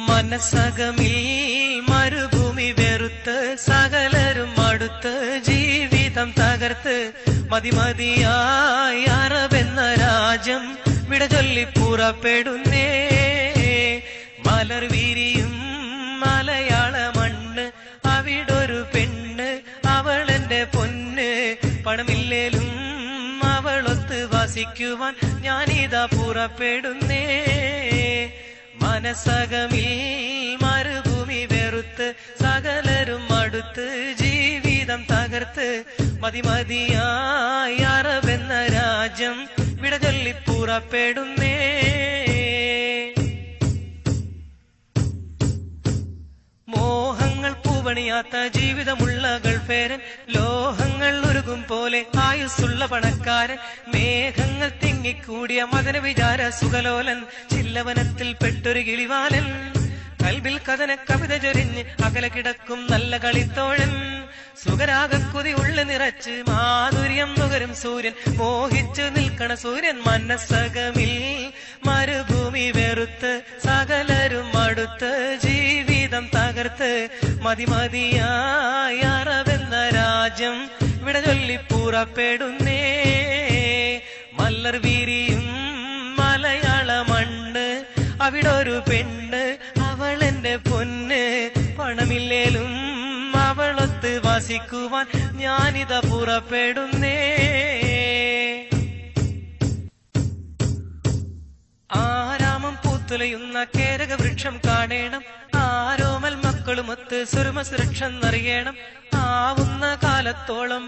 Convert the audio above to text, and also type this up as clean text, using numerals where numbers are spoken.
മനസ്സകമിൽ മരുഭൂമി വെറുത്ത് സകലരും അടുത്ത് ജീവിതം തകർത്ത് മതിമതിയായി അറബെന്ന രാജ്യം വിടചൊല്ലി പുറപ്പെടുന്നേ. മലർ വിരിയും മലയാള മണ്ണ്, അവിടൊരു പെണ്ണ്, അവളെന്റെ പൊന്ന്. പണമില്ലേലും അവളൊത്ത് വസിക്കുവാൻ ഞാനിതാ പുറപ്പെടുന്നേ. മനസ്സകമിൽ മരുഭൂമി വെറുത്ത് സകലരും അടുത്ത് ജീവിതം തകർത്ത് മതിമതിയായി അറബെന്ന രാജ്യം വിടചൊല്ലി പുറപ്പെടുന്നേ. മോഹങ്ങൾ പൂവണിയാത്ത ജീവിതമുള്ള ഗൾഫേരൻ, ലോഹങ്ങൾ ഉരുകും പോലെ ആയുസ്സുള്ള പണക്കാരൻ, മേഘങ്ങൾ തിങ്ങിക്കൂടിയ മദന വിചാര സുഖലോലൻ, ചില്ലവനത്തിൽ പെട്ടൊരു കിളിവാലൻ, കൽബിൽ കഥന കവിത ചൊരിഞ്ഞ് അകല കിടക്കും നല്ല കളിത്തോഴൻ, സുഖരാഗക്കുതി ഉള്ളു നിറച്ച് മാധുര്യം നുകരും സൂര്യൻ, മോഹിച്ചു നിൽക്കണ സൂര്യൻ. മനസ്സകമിൽ മരുഭൂമി വെറുത്ത് സകലരും അടുത്ത് ജീവിതം തകർത്ത് മതിമതിയായി അറബെന്ന രാജ്യം വിടചൊല്ലി പുറപ്പെടുന്നേ. മലർ വിരിയും മലയാള മണ്ണ്, അവിടൊരു പെണ്ണ്, അവളെന്റെ പൊന്ന്. പണമില്ലേലും അവളൊത്ത് വസിക്കുവാൻ ഞാനിതാ പുറപ്പെടുന്നേ. ആരാമം പൂത്തുലയുന്ന കേരക വൃക്ഷം കാണേണം, ആരോമൽ മക്കളുമൊത്ത് സുരമ സുരക്ഷ എന്നറിയണം. ആവുന്ന കാലത്തോളം